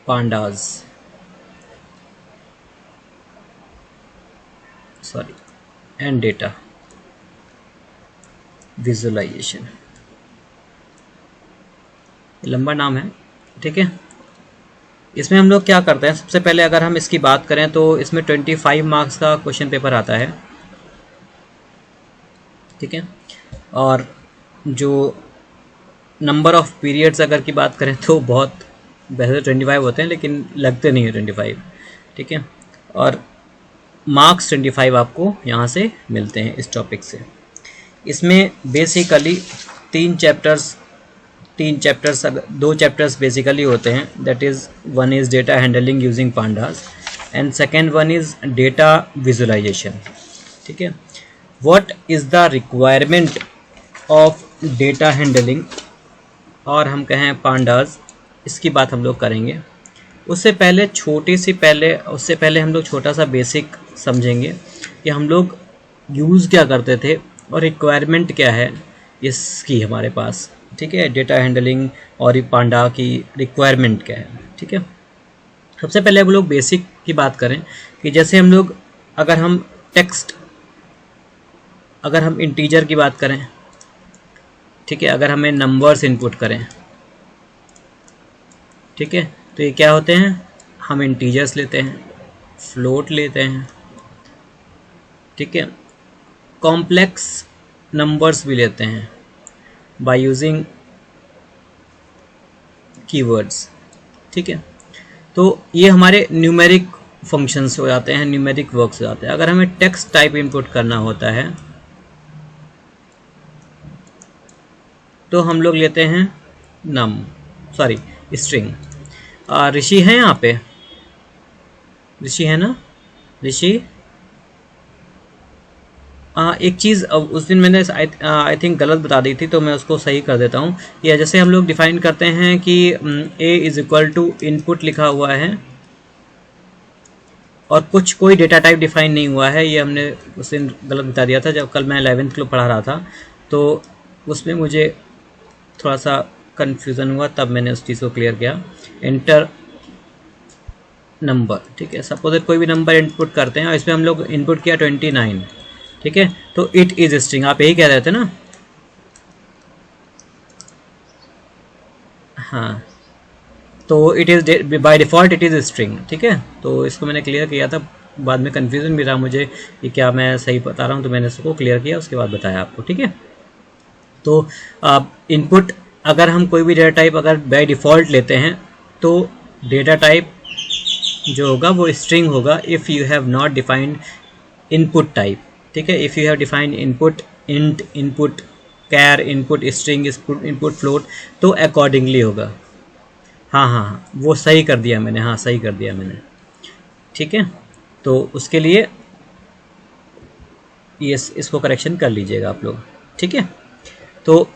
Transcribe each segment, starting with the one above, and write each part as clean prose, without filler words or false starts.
pandas, sorry, and data visualization। लंबा नाम है, ठीक है। इसमें हम लोग क्या करते हैं, सबसे पहले अगर हम इसकी बात करें तो इसमें 25 मार्क्स का क्वेश्चन पेपर आता है, ठीक है। और जो नंबर ऑफ पीरियड्स अगर की बात करें तो बहुत, वैसे 25 होते हैं लेकिन लगते नहीं है 25, ठीक है। और मार्क्स 25 आपको यहाँ से मिलते हैं इस टॉपिक से। इसमें बेसिकली तीन चैप्टर्स, दो चैप्टर्स बेसिकली होते हैं, that is one is data handling using pandas and second one is data visualization, ठीक है। What is the requirement of data handling और हम कहें पांडास, इसकी बात हम लोग करेंगे। उससे पहले हम लोग छोटा सा बेसिक समझेंगे कि हम लोग यूज़ क्या करते थे और रिक्वायरमेंट क्या है इसकी हमारे पास, ठीक है। डेटा हैंडलिंग और पांडा की रिक्वायरमेंट क्या है, ठीक है। सबसे पहले हम लोग बेसिक की बात करें कि जैसे हम लोग अगर हम इंटीजर की बात करें, ठीक है, अगर हमें नंबर्स इनपुट करें, ठीक है, तो ये क्या होते हैं, हम इंटीजर्स लेते हैं, फ्लोट लेते हैं, ठीक है, कॉम्प्लेक्स नंबर्स भी लेते हैं बाय यूजिंग कीवर्ड्स, ठीक है। तो ये हमारे न्यूमेरिक फंक्शंस हो जाते हैं, न्यूमेरिक वर्क्स हो जाते हैं। अगर हमें टेक्स्ट टाइप इनपुट करना होता है तो हम लोग लेते हैं स्ट्रिंग। ऋषि है यहाँ पे, ऋषि है ना, ऋषि। एक चीज़ उस दिन मैंने आई थिंक गलत बता दी थी, तो मैं उसको सही कर देता हूँ। या जैसे हम लोग डिफाइन करते हैं कि ए इज इक्वल टू इनपुट लिखा हुआ है और कोई डेटा टाइप डिफाइन नहीं हुआ है, ये हमने उस दिन गलत बता दिया था जब कल मैं 11th को पढ़ा रहा था, तो उसमें मुझे थोड़ा सा कन्फ्यूज़न हुआ, तब मैंने उस चीज़ को क्लियर किया। एंटर नंबर, ठीक है, सपोज कोई भी नंबर इनपुट करते हैं और इसमें हम लोग इनपुट किया 29, ठीक है, तो इट इज स्ट्रिंग, आप यही कह रहे थे ना, हाँ, तो it is by default it is string, ठीक है। तो इसको मैंने क्लियर किया था, बाद में कन्फ्यूज़न भी रहा मुझे कि क्या मैं सही बता रहा हूँ, तो मैंने इसको क्लियर किया, उसके बाद बताया आपको, ठीक है। तो इनपुट अगर हम कोई भी डेटा टाइप अगर बाय डिफ़ॉल्ट लेते हैं तो डेटा टाइप जो होगा वो स्ट्रिंग होगा if you have not defined input type, ठीक है। If you have defined input int, input char, input string, input float, तो अकॉर्डिंगली होगा। हाँ, वो सही कर दिया मैंने, हाँ सही कर दिया मैंने, ठीक है। तो उसके लिए ये इसको करेक्शन कर लीजिएगा आप लोग, ठीक है। तो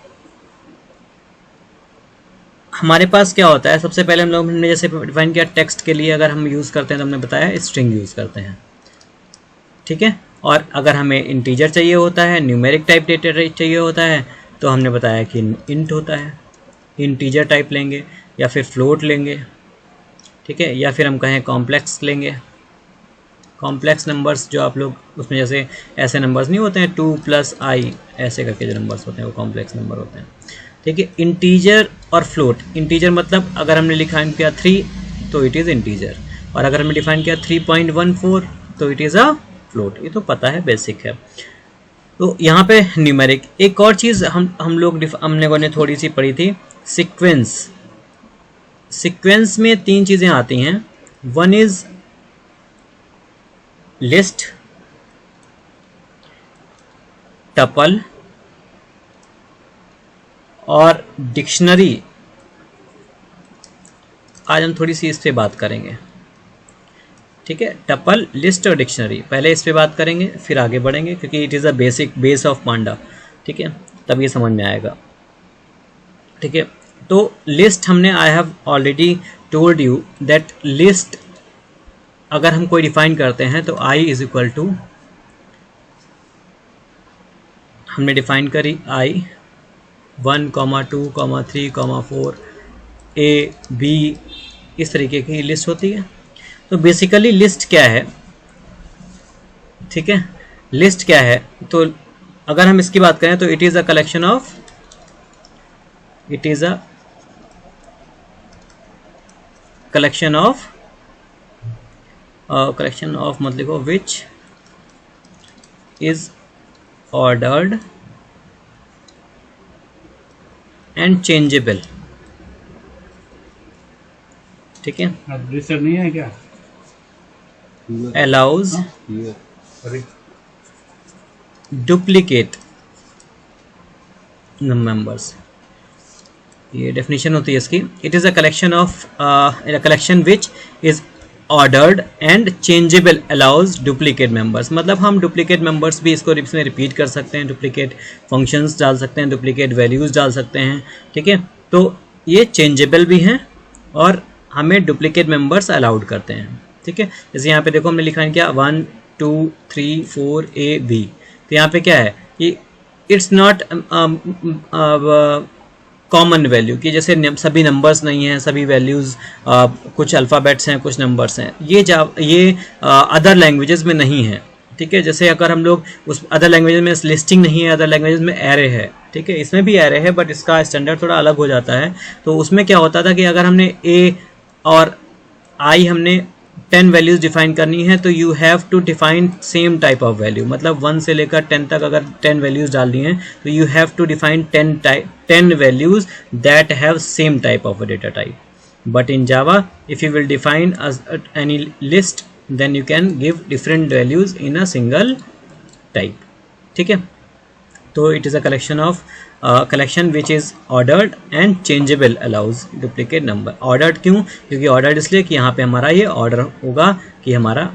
हमारे पास क्या होता है, सबसे पहले हम लोग ने जैसे डिफाइन किया टेक्स्ट के लिए अगर हम यूज़ करते हैं तो हमने बताया स्ट्रिंग यूज़ करते हैं, ठीक है। और अगर हमें इंटीजर चाहिए होता है, न्यूमेरिक टाइप डेटा चाहिए होता है, तो हमने बताया कि इंट होता है, इंटीजर टाइप लेंगे या फिर फ्लोट लेंगे, ठीक है, या फिर हम कहें कॉम्प्लेक्स लेंगे। कॉम्प्लेक्स नंबर्स जो आप लोग उसमें जैसे ऐसे नंबर्स नहीं होते हैं 2+i ऐसे करके जो नंबर्स होते हैं वो कॉम्प्लेक्स नंबर होते हैं, ठीक है। इंटीजर और फ्लोट, इंटीजर मतलब अगर हमने डिफाइन किया 3 तो इट इज़ इंटीजर, और अगर हमने डिफाइन किया 3.14 तो इट इज़ अ फ्लोट, ये तो पता है, बेसिक है। तो यहाँ पे न्यूमेरिक, एक और चीज़ हमने थोड़ी सी पढ़ी थी, सीक्वेंस। सीक्वेंस में 3 चीज़ें आती हैं, वन इज़ लिस्ट, टपल और डिक्शनरी। आज हम थोड़ी सी इस पे बात करेंगे, ठीक है। टपल, लिस्ट और डिक्शनरी, पहले इस पे बात करेंगे फिर आगे बढ़ेंगे, क्योंकि it is a base of panda, ठीक है, तब ये समझ में आएगा, ठीक है। तो लिस्ट हमने, I have already told you that list अगर हम कोई डिफाइन करते हैं तो i इज इक्वल टू, हमने डिफाइन करी i 1, 2, 3, 4 a b इस तरीके की लिस्ट होती है। तो बेसिकली लिस्ट क्या है, ठीक है, लिस्ट क्या है, तो अगर हम इसकी बात करें तो it is a collection of, it is a collection of, collection of मत लिखो, which is ordered and changeable, ठीक है, नहीं है क्या, allows duplicate members, ये डेफिनेशन होती है इसकी। It is a collection of, collection which is ordered and changeable allows duplicate members, मतलब हम डुप्लीकेट मेंबर्स भी इसको इसमें रिपीट कर सकते हैं, डुप्लीकेट फंक्शंस डाल सकते हैं, डुप्लीकेट वैल्यूज़ डाल सकते हैं, ठीक है। तो ये चेंजेबल भी हैं और हमें डुप्लीकेट मेंबर्स अलाउड करते हैं, ठीक है। जैसे यहाँ पे देखो हमने लिखा है क्या 1 2 3 4 A B, तो यहाँ पे क्या है, ये इट्स नॉट कॉमन वैल्यू कि जैसे सभी नंबर्स नहीं हैं, सभी वैल्यूज़ कुछ अल्फ़ाबेट्स हैं, कुछ नंबर्स हैं, ये अदर लैंग्वेजेस में नहीं है, ठीक है। जैसे अगर हम लोग उस अदर लैंग्वेजेस में लिस्टिंग नहीं है, अदर लैंग्वेजेस में एरे है, ठीक है, इसमें भी एरे है बट इसका स्टैंडर्ड थोड़ा अलग हो जाता है। तो उसमें क्या होता था कि अगर हमने ए और आई हमने 10 वैल्यूज़ डिफाइन करनी है तो you have to define same type of value, मतलब 1 से लेकर 10 तक अगर 10 वैल्यूज़ डालनी है तो you have to define 10 values that have same type of data type. But in Java if you will define any list then you can give different values in a single type, ठीक है। तो it is a collection of, collection which is ordered and changeable allows duplicate number. Ordered क्यों, क्योंकि ordered इसलिए कि यहाँ पे हमारा ये ऑर्डर होगा कि हमारा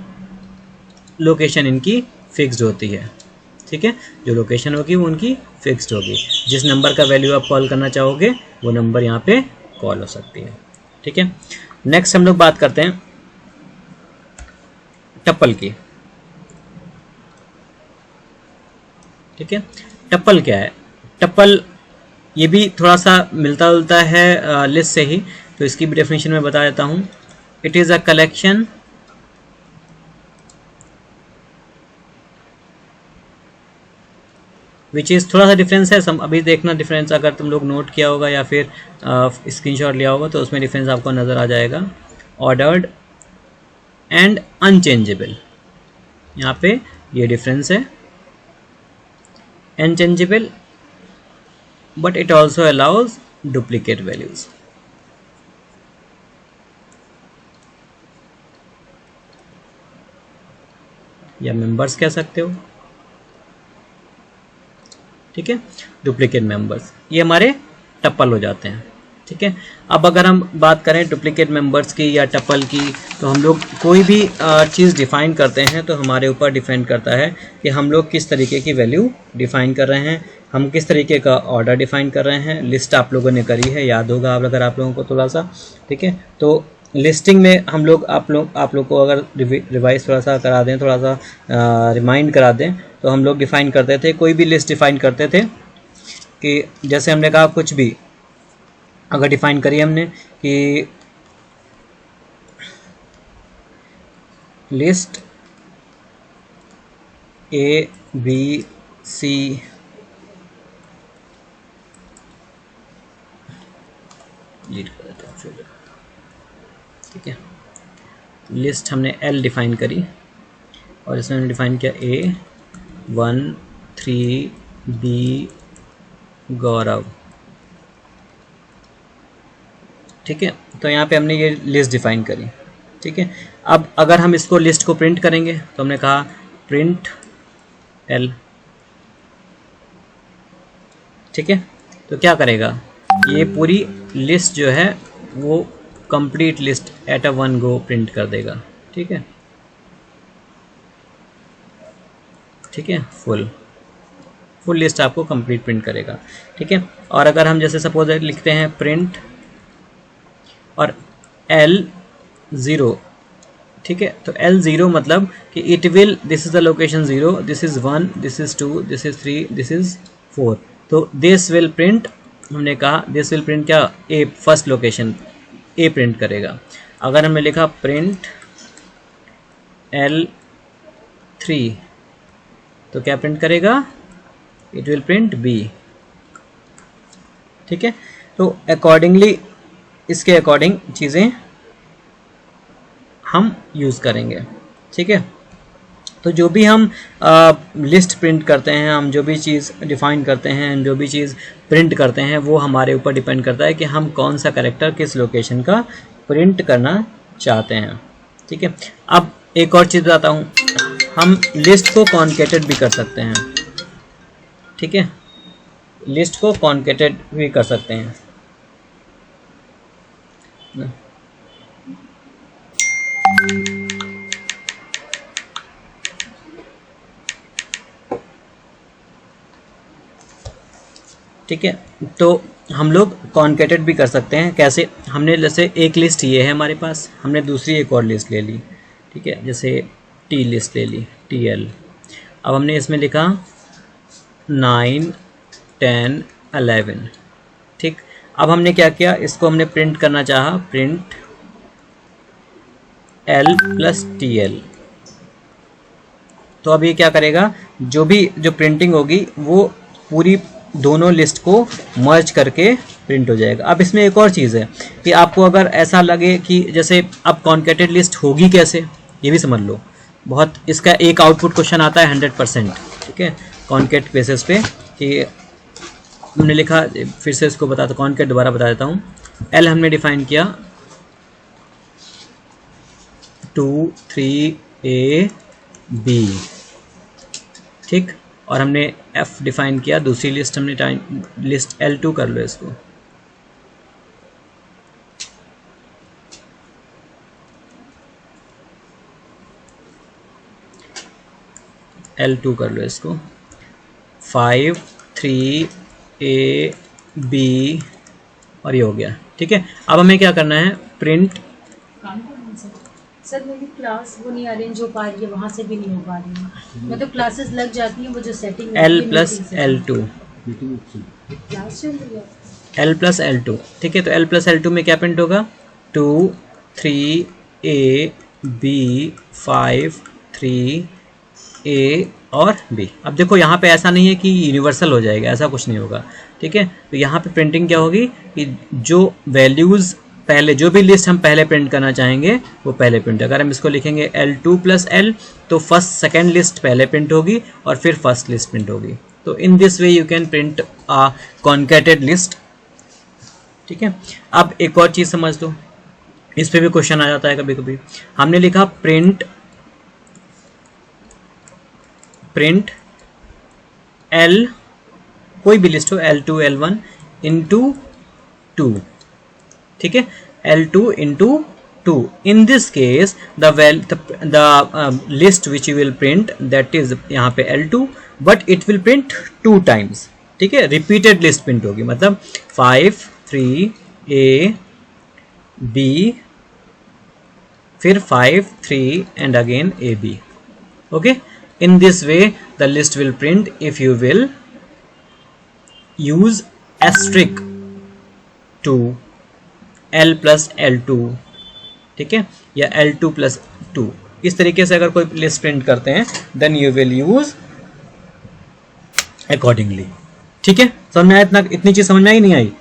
लोकेशन इनकी फिक्स्ड होती है, ठीक है, जो लोकेशन होगी वो उनकी फिक्स्ड होगी, जिस नंबर का वैल्यू आप कॉल करना चाहोगे वो नंबर यहाँ पे कॉल हो सकती है, ठीक है। नेक्स्ट हम लोग बात करते हैं टप्पल की, ठीक है। टप्पल क्या है, टप्पल ये भी थोड़ा सा मिलता जुलता है लिस्ट से ही, तो इसकी भी डेफिनेशन मैं बता देता हूँ। It is a collection which is, थोड़ा सा डिफरेंस है, अभी देखना डिफरेंस, अगर तुम लोग नोट किया होगा या फिर स्क्रीनशॉट लिया होगा तो उसमें डिफरेंस आपको नज़र आ जाएगा। ऑर्डर्ड एंड अनचेंजेबल, यहाँ पे ये डिफरेंस है, unchangeable but it also allows duplicate values, या मेंबर्स कह सकते हो, ठीक है, डुप्लीकेट मेंबर्स ये हमारे टप्पल हो जाते हैं, ठीक है। अब अगर हम बात करें डुप्लीकेट मेंबर्स की या टप्पल की, तो हम लोग कोई भी चीज़ डिफ़ाइन करते हैं तो हमारे ऊपर डिपेंड करता है कि हम लोग किस तरीके की वैल्यू डिफ़ाइन कर रहे हैं, हम किस तरीके का ऑर्डर डिफ़ाइन कर रहे हैं। लिस्ट आप लोगों ने करी है, याद होगा अगर आप लोगों को थोड़ा सा, ठीक है। तो लिस्टिंग में हम लोग आप लोग को अगर रिवाइज थोड़ा सा करा दें, थोड़ा सा रिमाइंड करा दें, तो हम लोग डिफ़ाइन करते थे, कोई भी लिस्ट डिफ़ाइन करते थे कि जैसे हमने कहा कुछ भी अगर डिफ़ाइन करी हमने कि list A B C lead कर देता हूँ फिर, ठीक है, लिस्ट हमने एल डिफ़ाइन करी और इसमें हमने डिफ़ाइन किया ए 1 3 बी गौरव, ठीक है। तो यहाँ पे हमने ये लिस्ट डिफ़ाइन करी, ठीक है। अब अगर हम इसको लिस्ट को प्रिंट करेंगे तो हमने कहा प्रिंट एल, ठीक है। तो क्या करेगा, ये पूरी लिस्ट जो है वो complete list at a one go print कर देगा, ठीक है, ठीक है, फुल लिस्ट आपको कंप्लीट प्रिंट करेगा, ठीक है। और अगर हम जैसे सपोज लिखते हैं प्रिंट और L0, ठीक है, तो L0 मतलब कि it will, this is the location 0, this is 1, this is 2, this is 3, this is 4, तो दिस विल प्रिंट, हमने कहा दिस विल प्रिंट क्या, ए फर्स्ट लोकेशन ए प्रिंट करेगा। अगर हमने लिखा प्रिंट L3 तो क्या प्रिंट करेगा, इट विल प्रिंट B। ठीक है, तो अकॉर्डिंगली इसके अकॉर्डिंग चीज़ें हम यूज़ करेंगे। ठीक है, तो जो भी हम लिस्ट प्रिंट करते हैं, हम जो भी चीज़ डिफाइन करते हैं, जो भी चीज़ प्रिंट करते हैं, वो हमारे ऊपर डिपेंड करता है कि हम कौन सा कैरेक्टर किस लोकेशन का प्रिंट करना चाहते हैं। ठीक है, अब एक और चीज़ बताता हूँ, हम लिस्ट को कॉन्केटेड भी कर सकते हैं। ठीक है, लिस्ट को कॉन्केटेड भी कर सकते हैं। ठीक है, तो हम लोग कॉन्केटेड भी कर सकते हैं। कैसे, हमने जैसे एक लिस्ट ये है हमारे पास, हमने दूसरी एक और लिस्ट ले ली। ठीक है, जैसे टी लिस्ट ले ली, TL। अब हमने इसमें लिखा 9, 10, 11। ठीक, अब हमने क्या किया, इसको हमने प्रिंट करना चाहा, प्रिंट L + TL। तो अब ये क्या करेगा, जो प्रिंटिंग होगी वो पूरी दोनों लिस्ट को मर्ज करके प्रिंट हो जाएगा। अब इसमें एक और चीज़ है कि आपको अगर ऐसा लगे कि जैसे अब कॉन्केटेड लिस्ट होगी कैसे, ये भी समझ लो। बहुत इसका एक आउटपुट क्वेश्चन आता है 100%। ठीक है, कॉन्केट बेसिस पे कि हमने लिखा, फिर से इसको बताता, कॉन्केट दोबारा बता देता हूँ। L हमने डिफाइन किया 2, 3, A, B। ठीक, और हमने F डिफाइन किया, दूसरी लिस्ट हमने लिस्ट L2 कर लो इसको। L2 कर लो इसको, 5, 3, A, B और ये हो गया। ठीक है, अब हमें क्या करना है, प्रिंट। सर मेरी क्लास वो नहीं अरेंज हो पा रही है, वहाँ से भी नहीं हो पा रही है, मतलब क्लासेस लग जाती हैं, वो जो सेटिंग L + L2, क्लास चल रही है। L + L2। ठीक है, तो L + L2 में क्या प्रिंट होगा, 2, 3, A, B, 5, 3, A और B। अब देखो यहाँ पे ऐसा नहीं है कि यूनिवर्सल हो जाएगा, ऐसा कुछ नहीं होगा। ठीक है, तो यहाँ पे प्रिंटिंग क्या होगी कि जो वैल्यूज़ पहले, जो भी लिस्ट हम पहले प्रिंट करना चाहेंगे वो पहले प्रिंट। अगर हम इसको लिखेंगे L2 + L तो फर्स्ट सेकेंड लिस्ट पहले प्रिंट होगी और फिर फर्स्ट लिस्ट प्रिंट होगी। तो in this way you can print a concated list. ठीक है, अब एक और चीज़ समझ लो, इस पे भी क्वेश्चन आ जाता है कभी कभी। हमने लिखा प्रिंट L, कोई भी लिस्ट हो, L2, L1 × 2। ठीक है, L2 × 2। In this case the list which you will print that is यहाँ पे L2, but it will print 2 times। ठीक है, repeated list print होगी, मतलब 5, 3, A, B, फिर 5, 3 and again AB। okay, in this way the list will print if you will use asterisk to L + L2। ठीक है, या L2 + 2। इस तरीके से अगर कोई लिस्ट प्रिंट करते हैं then you will use accordingly. ठीक है, समझ में आया, इतनी चीज समझ में आई नहीं आई?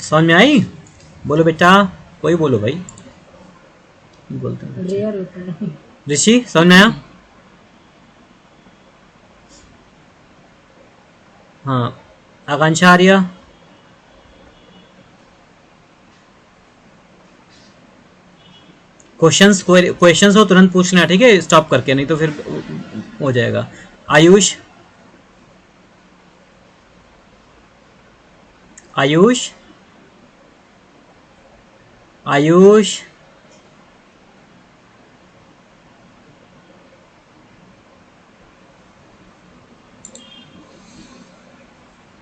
समझ में आई? बोलो बेटा, कोई बोलो भाई, बोलते हैं ऋषि, समझ में आया? हाँ, आकांक्षा, आर्या, क्वेश्चंस हो तुरंत पूछना। ठीक है, स्टॉप करके, नहीं तो फिर हो जाएगा। आयुष, आयुष, आयुष,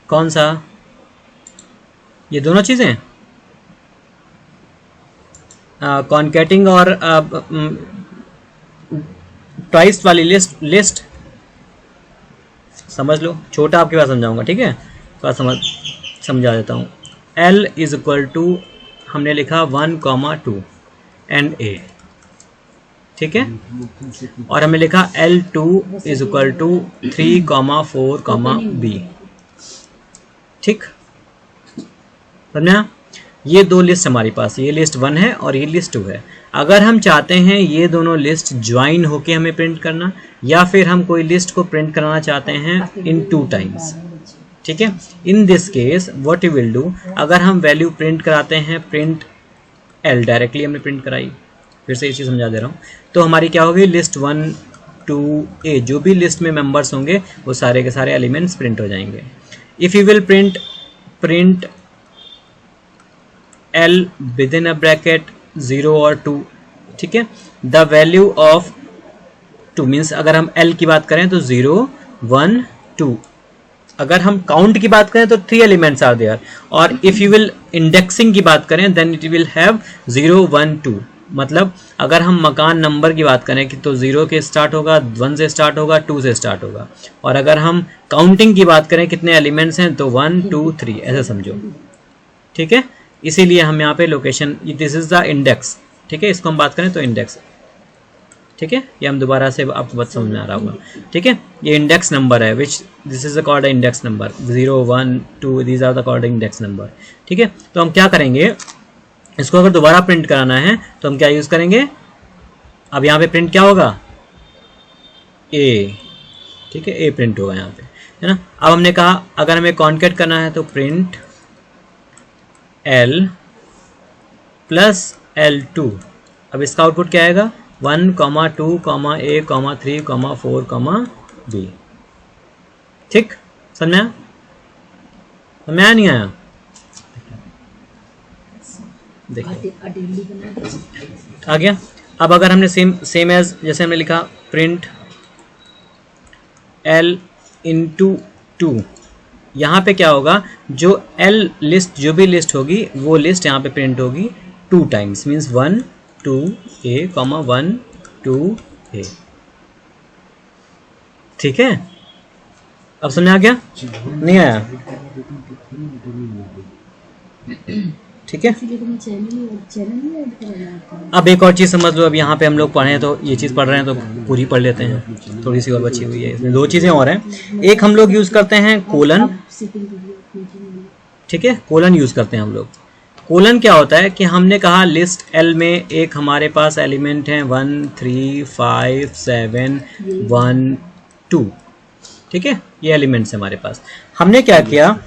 कौन सा? ये दोनों चीजें, कॉन्केटिंग और ट्वाइस वाली लिस्ट समझ लो। छोटा आपके पास समझाऊंगा, ठीक है, थोड़ा समझा देता हूँ। L इज इक्वल टू हमने लिखा 1,2 एंड A, ठीक है, और हमने लिखा L2 is equal to 3,4, B, ठीक, समझा। ये दो लिस्ट हमारे पास, ये लिस्ट 1 है और ये लिस्ट 2 है। अगर हम चाहते हैं ये दोनों लिस्ट ज्वाइन होके हमें प्रिंट करना, या फिर हम कोई लिस्ट को प्रिंट कराना चाहते हैं इन 2 टाइम्स, ठीक है, in this case what you will do, अगर हम वैल्यू प्रिंट कराते हैं प्रिंट L, डायरेक्टली हमने प्रिंट कराई, फिर से ये चीज़ समझा दे रहा हूँ, तो हमारी क्या होगी, लिस्ट 1 2 A, जो भी लिस्ट में मेंबर्स होंगे वो सारे के सारे एलिमेंट्स प्रिंट हो जाएंगे। If you will print L within a bracket 0 और 2, ठीक है, द वैल्यू ऑफ 2 मीन्स अगर हम L की बात करें तो 0 1 2, अगर हम काउंट की बात करें तो 3 एलिमेंट्स आर देयर, और इफ यू विल इंडेक्सिंग की बात करें देन इट विल हैव 0 1 2, मतलब अगर हम मकान नंबर की बात करें कि तो 0 के स्टार्ट होगा, 1 से स्टार्ट होगा, 2 से स्टार्ट होगा, और अगर हम काउंटिंग की बात करें कितने एलिमेंट्स हैं तो 1 2 3 ऐसा समझो, ठीक है। इसीलिए हम यहाँ पे location, this is the index, ठीक है, इसको हम बात करें तो इंडेक्स, ठीक है, ये हम दोबारा से आपको बात समझ में आ रहा होगा, ठीक है, ये इंडेक्स नंबर है which this is called index number, 0 1 2 these are the called index number, ठीक है। तो हम क्या करेंगे, इसको अगर दोबारा प्रिंट कराना है तो हम क्या यूज करेंगे, अब यहाँ पे प्रिंट क्या होगा, A, ठीक है, A प्रिंट होगा यहाँ पे, है ना। अब हमने कहा अगर हमें कॉन्केट करना है तो प्रिंट L प्लस L2, अब इसका आउटपुट क्या आएगा, 1, 2, A, 3, 4, B, ठीक, समझ में आया नहीं आया, देखिए आ गया। अब अगर हमने सेम एज जैसे हमने लिखा प्रिंट L इंटू 2, यहाँ पे क्या होगा, जो L लिस्ट, जो भी लिस्ट होगी वो लिस्ट यहाँ पे प्रिंट होगी 2 टाइम्स, मीन्स 1 2 A, 1 2 A, ठीक है। अब समझ आ गया, नहीं आया, ठीक है। अब एक और चीज़ समझ लो, अब यहाँ पे हम लोग पढ़े हैं तो ये चीज़ पढ़ रहे हैं तो पूरी पढ़ लेते हैं, थोड़ी सी और बची हुई है, इसमें 2 चीज़ें और हैं। एक हम लोग यूज़ करते हैं कोलन, ठीक है, कोलन यूज़ करते हैं हम लोग। कोलन क्या होता है कि हमने कहा लिस्ट L में एक हमारे पास एलिमेंट है 1 3 5 7 1 2, ठीक है, ये एलिमेंट्स है हमारे पास। हमने क्या किया,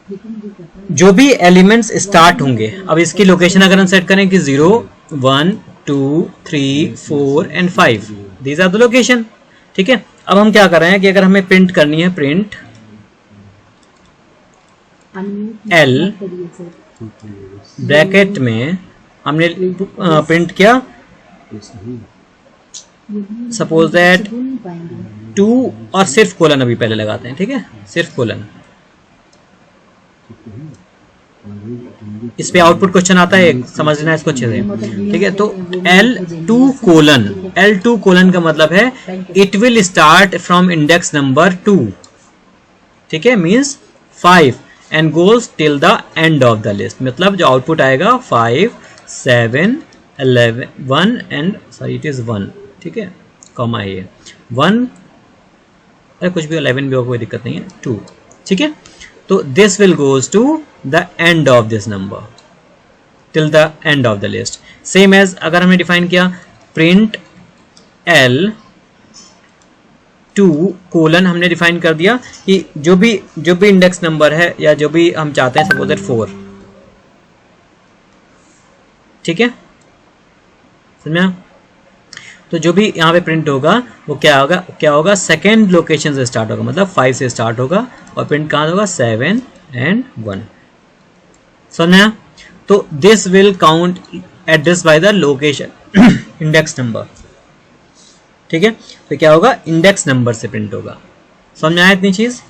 जो भी एलिमेंट्स स्टार्ट होंगे, अब इसकी लोकेशन अगर हम सेट करें कि 0 1 2 3 4 and 5, these are the location, ठीक है। अब हम क्या कर रहे हैं कि अगर हमें प्रिंट करनी है प्रिंट L ब्रैकेट में हमने प्रिंट किया, सपोज दैट 2 और सिर्फ कोलन अभी पहले लगाते हैं, ठीक है, सिर्फ कोलन, इस पे आउटपुट क्वेश्चन आता है, समझ लेना इसको अच्छे से, ठीक है। तो L2 कोलन का मतलब है it will start from index number 2, ठीक है, means 5 and goes till the end of the list, मतलब जो आउटपुट आएगा 5 7 11 1 एंड सॉरी इट इज 1, ठीक है, कॉमा ये 1, अरे कुछ भी 11 भी हो कोई दिक्कत नहीं है, 2, ठीक है। तो this will goes to the end of this number till the end of the list. Same as अगर हमने डिफाइन किया प्रिंट L 2 कोलन, हमने डिफाइन कर दिया कि जो भी इंडेक्स नंबर है या जो भी हम चाहते हैं, सपोज दैट 4, ठीक है, समझा। तो जो भी यहाँ पे प्रिंट होगा वो क्या होगा सेकेंड लोकेशन से स्टार्ट होगा, मतलब 5 से स्टार्ट होगा और प्रिंट कहाँ होगा 7 एंड 1, समझा। तो this will count address by the location index number, ठीक है। तो क्या होगा, इंडेक्स नंबर से प्रिंट होगा, समझ आया इतनी चीज।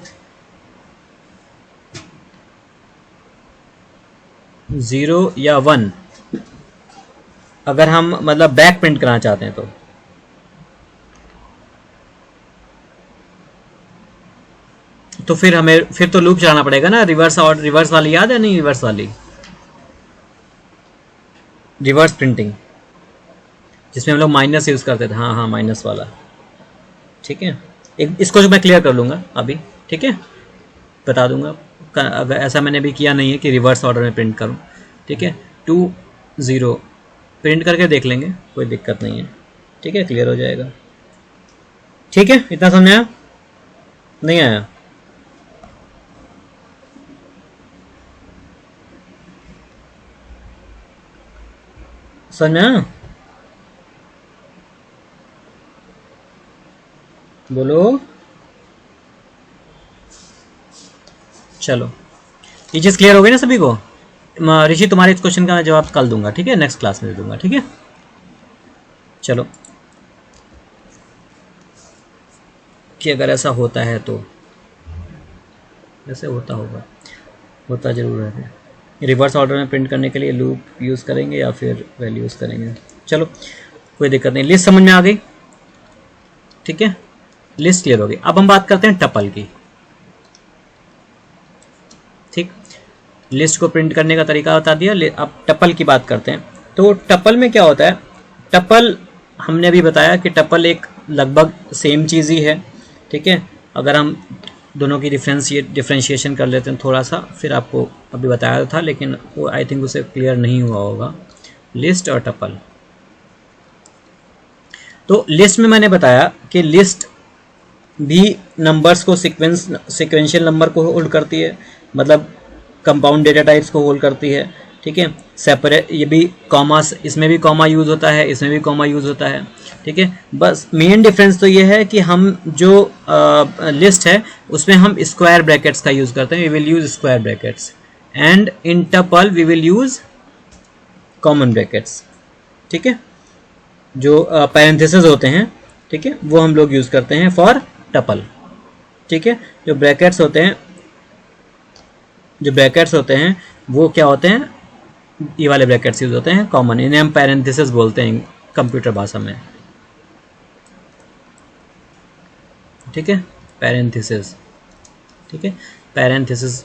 0 या 1 अगर हम मतलब बैक प्रिंट करना चाहते हैं तो तो फिर तो लूप चलाना पड़ेगा ना, रिवर्स और रिवर्स वाली याद है नहीं, रिवर्स वाली रिवर्स प्रिंटिंग जिसमें हम लोग माइनस यूज करते थे, हाँ हाँ माइनस वाला, ठीक है। एक इसको जो मैं क्लियर कर लूँगा अभी, ठीक है, बता दूंगा। अगर ऐसा मैंने भी किया नहीं है कि रिवर्स ऑर्डर में प्रिंट करूं, ठीक है। 2 0 प्रिंट करके देख लेंगे, कोई दिक्कत नहीं है, ठीक है, क्लियर हो जाएगा, ठीक है। इतना समझ आया? नहीं आया? समझ में आया? बोलो। चलो ये चीज़ क्लियर हो गई ना सभी को? ऋषि तुम्हारे इस क्वेश्चन का मैं जवाब कल दूंगा, ठीक है, नेक्स्ट क्लास में दे दूंगा, ठीक है। चलो कि अगर ऐसा होता है तो ऐसे होता होगा, होता जरूर है। रिवर्स ऑर्डर में प्रिंट करने के लिए लूप यूज़ करेंगे या फिर वैल्यू यूज़ करेंगे, चलो कोई दिक्कत नहीं। लिस्ट समझ में आ गई, ठीक है, लिस्ट क्लियर हो गई। अब हम बात करते हैं टपल की, ठीक। लिस्ट को प्रिंट करने का तरीका बता दिया, अब टपल की बात करते हैं। तो टपल में क्या होता है? टपल हमने अभी बताया कि टपल एक लगभग सेम चीज़ ही है, ठीक है। अगर हम दोनों की डिफ्रेंशिएशन कर लेते हैं थोड़ा सा, फिर आपको अभी बताया था लेकिन वो आई थिंक उसे क्लियर नहीं हुआ होगा, लिस्ट और टपल। तो लिस्ट में मैंने बताया कि लिस्ट भी नंबर्स को सिक्वेंशियल नंबर को होल्ड करती है, मतलब कंपाउंड डेटा टाइप्स को होल्ड करती है, ठीक है। सेपरेट, ये भी कॉमा, इसमें भी कॉमा यूज़ होता है, इसमें भी कॉमा यूज़ होता है, ठीक है। बस मेन डिफरेंस तो ये है कि हम जो लिस्ट है उसमें हम स्क्वायर ब्रैकेट्स का यूज़ करते हैं, we will use square brackets, and in tuple we will use common brackets, ठीक है। जो पैरेंथेसिस होते हैं, ठीक है, वो हम लोग यूज़ करते हैं फॉर टपल, ठीक है। जो ब्रैकेट्स होते हैं वो क्या होते हैं? ये वाले ब्रैकेट्स यूज होते हैं कॉमन, इन्हें हम पैरेंथेसिस बोलते हैं कंप्यूटर भाषा में, ठीक है, पैरेंथेसिस, ठीक है, पैरेंथेसिस,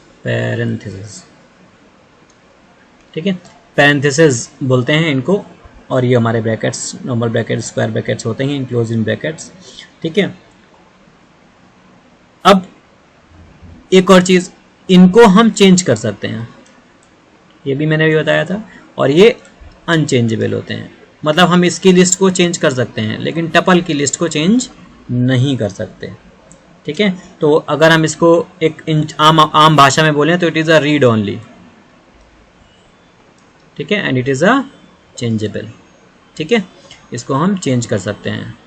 ठीक है, पैरेंथेसिस बोलते हैं इनको। और ये हमारे brackets, normal brackets, square brackets होते हैं, इनक्लोज इन ब्रैकेट्स, ठीक है। अब एक और चीज़, इनको हम चेंज कर सकते हैं, ये भी मैंने भी बताया था, और ये अनचेंजेबल होते हैं, मतलब हम इसकी लिस्ट को चेंज कर सकते हैं लेकिन टपल की लिस्ट को चेंज नहीं कर सकते, ठीक है। तो अगर हम इसको एक आम भाषा में बोलें तो it is a read only, ठीक है, and it is a changeable, ठीक है। इसको हम चेंज कर सकते हैं,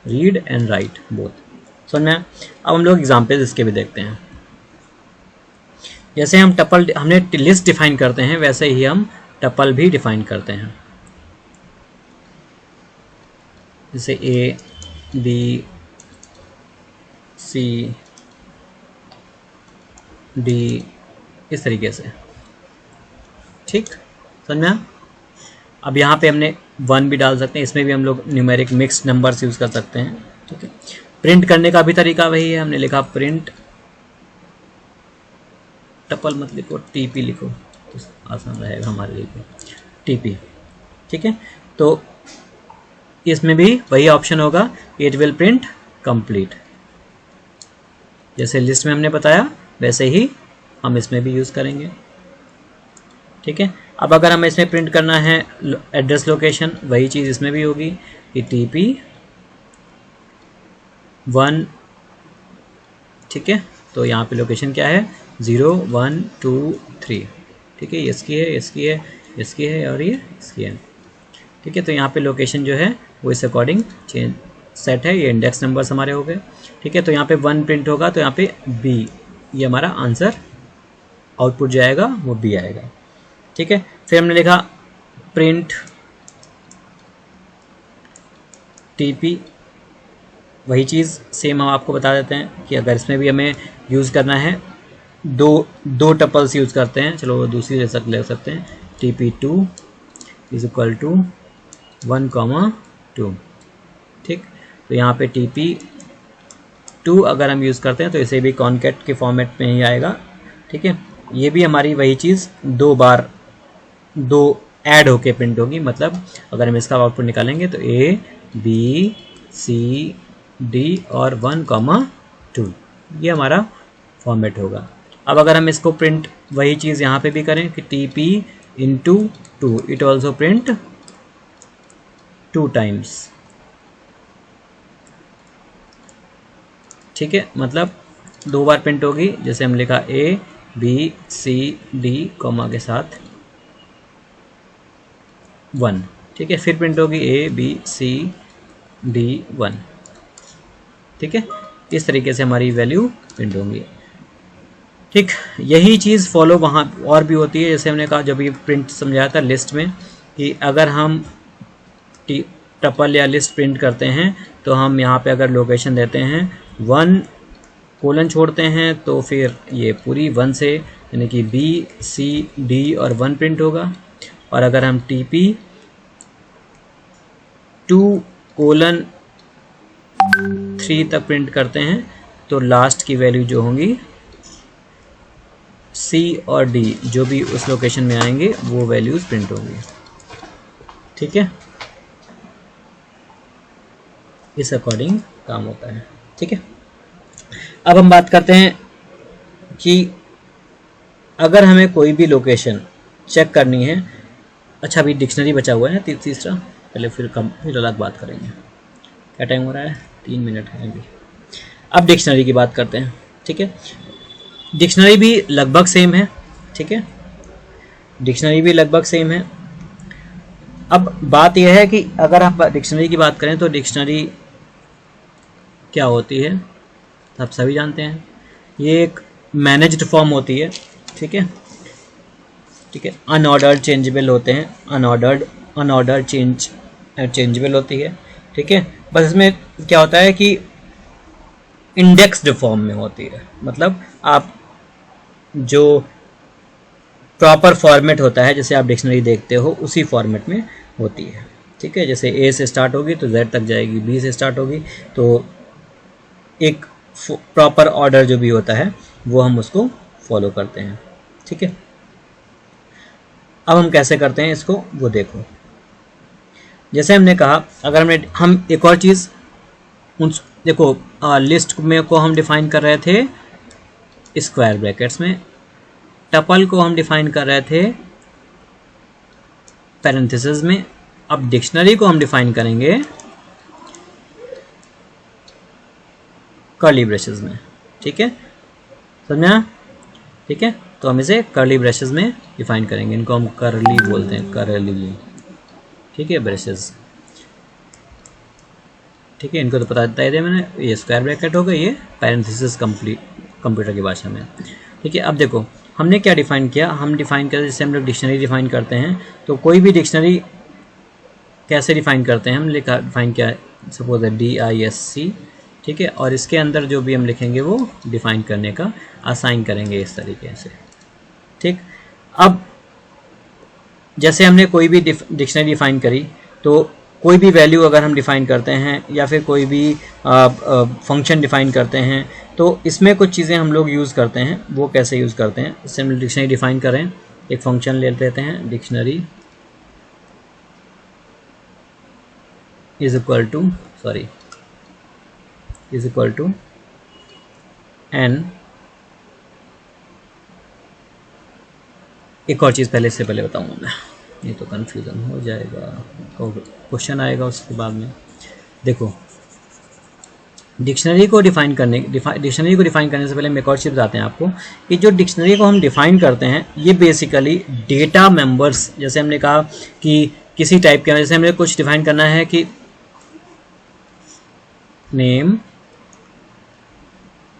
रीड एंड राइट बोथ, समझ में। अब हम लोग एग्जाम्पल्स इसके भी देखते हैं। जैसे हम टपल, हमने लिस्ट डिफाइन करते हैं, वैसे ही हम टपल भी डिफाइन करते हैं। जैसे ए बी सी डी, इस तरीके से, ठीक, समझ में। अब यहाँ पे हमने 1 भी डाल सकते हैं, इसमें भी हम लोग न्यूमेरिक मिक्स नंबर्स यूज़ कर सकते हैं, ठीक है। प्रिंट करने का भी तरीका वही है, हमने लिखा प्रिंट, टपल मत लिखो, टीपी लिखो तो आसान रहेगा हमारे लिए, टीपी, ठीक है। तो इसमें भी वही ऑप्शन होगा, इट विल प्रिंट कंप्लीट, जैसे लिस्ट में हमने बताया वैसे ही हम इसमें भी यूज़ करेंगे, ठीक है। अब अगर हमें इसमें प्रिंट करना है एड्रेस लोकेशन, वही चीज़ इसमें भी होगी कि टीपी 1, ठीक है। तो यहाँ पे लोकेशन क्या है? 0 1 2 3, ठीक है, इसकी है, इसकी है, इसकी है और ये इसकी है, ठीक है। तो यहाँ पे लोकेशन जो है वो इस अकॉर्डिंग चेंज सेट है, ये इंडेक्स नंबर्स हमारे हो गए, ठीक है। तो यहाँ पे 1 प्रिंट होगा तो यहाँ पे बी, ये हमारा आंसर आउटपुट जाएगा, वो बी आएगा, ठीक है। फिर हमने लिखा प्रिंट टीपी, वही चीज़ सेम हम आपको बता देते हैं कि अगर इसमें भी हमें यूज़ करना है, दो टपल्स यूज़ करते हैं, चलो दूसरी ले सकते हैं, TP2 इज इक्वल टू 1, 2, ठीक। तो यहाँ पे TP2 टू अगर हम यूज़ करते हैं तो इसे भी कॉन्कैट के फॉर्मेट में ही आएगा, ठीक है। ये भी हमारी वही चीज़ दो ऐड होके प्रिंट होगी, मतलब अगर हम इसका आउटपुट निकालेंगे तो A B C D और 1,2 ये हमारा फॉर्मेट होगा। अब अगर हम इसको प्रिंट वही चीज़ यहाँ पे भी करें कि TP into 2 it also print 2 times, ठीक है, मतलब 2 बार प्रिंट होगी। जैसे हम लिखा A B C D comma के साथ 1, ठीक है, फिर प्रिंट होगी A B C D 1, ठीक है। इस तरीके से हमारी वैल्यू प्रिंट होंगी, ठीक। यही चीज़ फॉलो वहाँ और भी होती है। जैसे हमने कहा जब ये प्रिंट समझाया था लिस्ट में कि अगर हम टपल या लिस्ट प्रिंट करते हैं तो हम यहाँ पे अगर लोकेशन देते हैं 1 कोलन छोड़ते हैं तो फिर ये पूरी 1 से यानी कि B C D और 1 प्रिंट होगा। और अगर हम TP 2 कोलन 3 तक प्रिंट करते हैं तो लास्ट की वैल्यू जो होंगी C और D जो भी उस लोकेशन में आएंगे वो वैल्यूज प्रिंट होंगी, ठीक है। इस अकॉर्डिंग काम होता है, ठीक है। अब हम बात करते हैं कि अगर हमें कोई भी लोकेशन चेक करनी है, अच्छा अभी डिक्शनरी बचा हुआ है तीसरा, पहले फिर अलग बात करेंगे। क्या टाइम हो रहा है? 3 मिनट है अभी। अब डिक्शनरी की बात करते हैं, ठीक है। डिक्शनरी भी लगभग सेम है, ठीक है, डिक्शनरी भी लगभग सेम है। अब बात यह है कि अगर हम डिक्शनरी की बात करें तो डिक्शनरी क्या होती है आप सभी जानते हैं, ये एक मैनेज्ड फॉर्म होती है, ठीक है, ठीक है। अनऑर्डर्ड चेंजेबल होते हैं, अनऑर्डर्ड चेंजेबल होती है, ठीक है। बस इसमें क्या होता है कि इंडेक्स्ड फॉर्म में होती है, मतलब आप जो प्रॉपर फॉर्मेट होता है जैसे आप डिक्शनरी देखते हो उसी फॉर्मेट में होती है, ठीक है। जैसे A से स्टार्ट होगी तो Z तक जाएगी, B से स्टार्ट होगी तो एक प्रॉपर ऑर्डर जो भी होता है वो हम उसको फॉलो करते हैं, ठीक है। अब हम कैसे करते हैं इसको वो देखो। जैसे हमने कहा अगर हम एक और चीज़ देखो लिस्ट में को हम डिफाइन कर रहे थे स्क्वायर ब्रैकेट्स में, टपल को हम डिफाइन कर रहे थे पैरेंथेसिस में, अब डिक्शनरी को हम डिफाइन करेंगे कर्ली ब्रेसेस में, ठीक है, समझा, ठीक है। तो हम इसे कर्ली ब्रेसेस में डिफाइन करेंगे, इनको हम करली बोलते हैं, करली, ठीक है, ब्रेसेस, ठीक है। इनको तो पता देता है मैंने, ये स्क्वायर ब्रैकेट होगा, ये पैरेंथेसिस कंप्यूटर की भाषा में, ठीक है। अब देखो हमने क्या डिफाइन किया, हम डिफाइन कर जैसे हम लोग डिक्शनरी डिफाइन करते हैं तो कोई भी डिक्शनरी कैसे डिफाइन करते हैं, हम डिफाइन किया सपोज है DISC, ठीक है, और इसके अंदर जो भी हम लिखेंगे वो डिफाइन करने का असाइन करेंगे इस तरीके से, ठीक। अब जैसे हमने कोई भी डिक्शनरी डिफाइन करी तो कोई भी वैल्यू अगर हम डिफाइन करते हैं या फिर कोई भी फंक्शन डिफाइन करते हैं तो इसमें कुछ चीज़ें हम लोग यूज़ करते हैं, वो कैसे यूज़ करते हैं। इससे हम डिक्शनरी डिफाइन करें, एक फंक्शन ले लेते हैं, dictionary is equal to n, एक और चीज़ पहले, इससे पहले बताऊंगा मैं, ये तो कन्फ्यूज़न हो जाएगा, क्वेश्चन आएगा उसके बाद में। देखो डिक्शनरी को डिफाइन करने से पहले हम एक और चीज़ बताते हैं आपको कि जो डिक्शनरी को हम डिफाइन करते हैं ये बेसिकली डेटा मेंबर्स, जैसे हमने कहा कि किसी टाइप के, जैसे हमें कुछ डिफाइन करना है कि नेम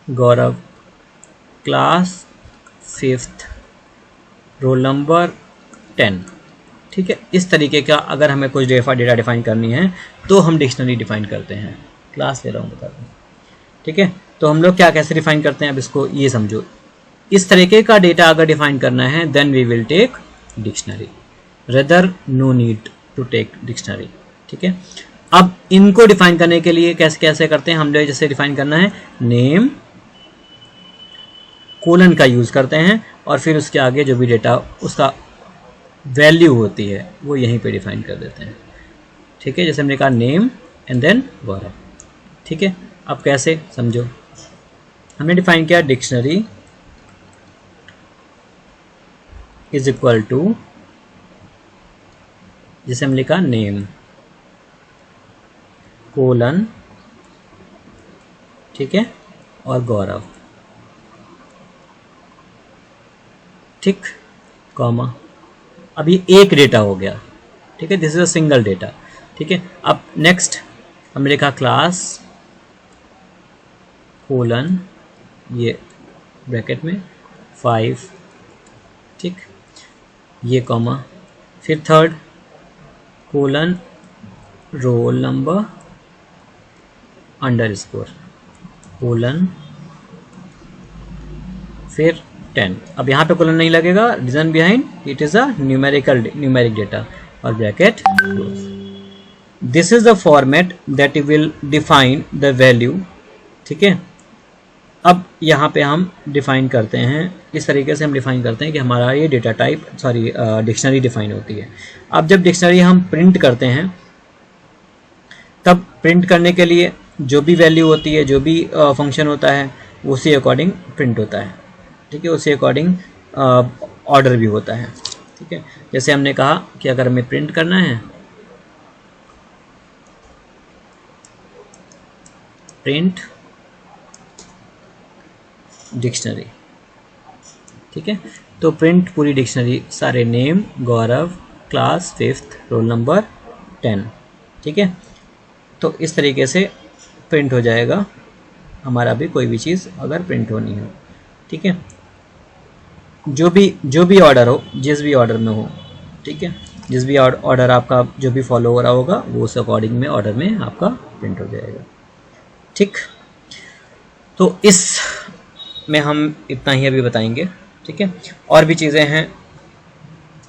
गौरव, क्लास 5th, रोल नंबर 10, ठीक है। इस तरीके का अगर हमें कुछ डेटा डिफाइन करनी है तो हम डिक्शनरी डिफाइन करते हैं। क्लास ले रहा हूँ बता दूँ, ठीक है। तो हम लोग क्या कैसे डिफाइन करते हैं, अब इसको ये समझो। इस तरीके का डेटा अगर डिफाइन करना है then we will take dictionary, rather no need to take dictionary, ठीक है। अब इनको डिफाइन करने के लिए कैसे कैसे करते हैं हम लोग, जैसे डिफाइन करना है नेम कोलन का यूज़ करते हैं और फिर उसके आगे जो भी डेटा उसका वैल्यू होती है वो यहीं पे डिफाइन कर देते हैं। ठीक है, जैसे हमने कहा नेम एंड देन गौरव। ठीक है, अब कैसे समझो, हमने डिफाइन किया डिक्शनरी इज इक्वल टू, जैसे हम लिखा नेम कोलन, ठीक है, और गौरव, ठीक, कॉमा। अब ये एक डेटा हो गया। ठीक है, this is a single data. ठीक है, अब नेक्स्ट हमने लिखा क्लास कोलन, ये ब्रैकेट में 5, ठीक, ये कॉमा, फिर third colon roll number underscore colon, फिर 10। अब यहाँ पे कोलन नहीं लगेगा, reason behind it is a numeric data, और bracket close. This is the format that you will define the value. ठीक है, अब यहाँ पे हम डिफाइन करते हैं, इस तरीके से हम डिफाइन करते हैं कि हमारा ये डेटा टाइप डिक्शनरी डिफाइन होती है। अब जब डिक्शनरी हम प्रिंट करते हैं तब प्रिंट करने के लिए जो भी वैल्यू होती है, जो भी फंक्शन होता है, उसी अकॉर्डिंग प्रिंट होता है। ठीक है, उसी अकॉर्डिंग ऑर्डर भी होता है। ठीक है, जैसे हमने कहा कि अगर हमें प्रिंट करना है प्रिंट डिक्शनरी, ठीक है, तो प्रिंट पूरी डिक्शनरी, सारे नेम, गौरव, क्लास 5th, रोल नंबर 10। ठीक है, तो इस तरीके से प्रिंट हो जाएगा हमारा भी कोई भी चीज़ अगर प्रिंट होनी हो। ठीक है, जो भी ऑर्डर हो, जिस भी ऑर्डर में हो, ठीक है, जिस भी ऑर्डर आपका जो भी फॉलो हो रहा होगा वो उस अकॉर्डिंग में ऑर्डर में आपका प्रिंट हो जाएगा। ठीक, तो इस में हम इतना ही अभी बताएंगे। ठीक है, और भी चीज़ें हैं।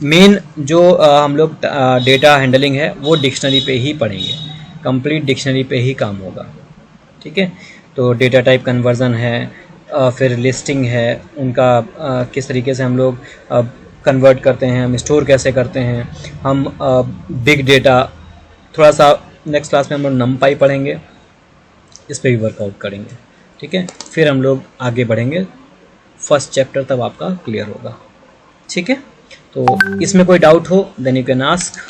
मेन जो हम लोग डेटा हैंडलिंग है वो डिक्शनरी पे ही पढ़ेंगे, कंप्लीट डिक्शनरी पे ही काम होगा। ठीक है, तो डेटा टाइप कन्वर्जन है, फिर लिस्टिंग है, उनका किस तरीके से हम लोग कन्वर्ट करते हैं, हम स्टोर कैसे करते हैं, हम बिग डेटा, थोड़ा सा नेक्स्ट क्लास में हम लोग नमपाई पढ़ेंगे, इस पर भी वर्कआउट करेंगे। ठीक है, फिर हम लोग आगे बढ़ेंगे, फर्स्ट चैप्टर तब आपका क्लियर होगा। ठीक है, तो इसमें कोई डाउट हो देन यू कैन आस्क।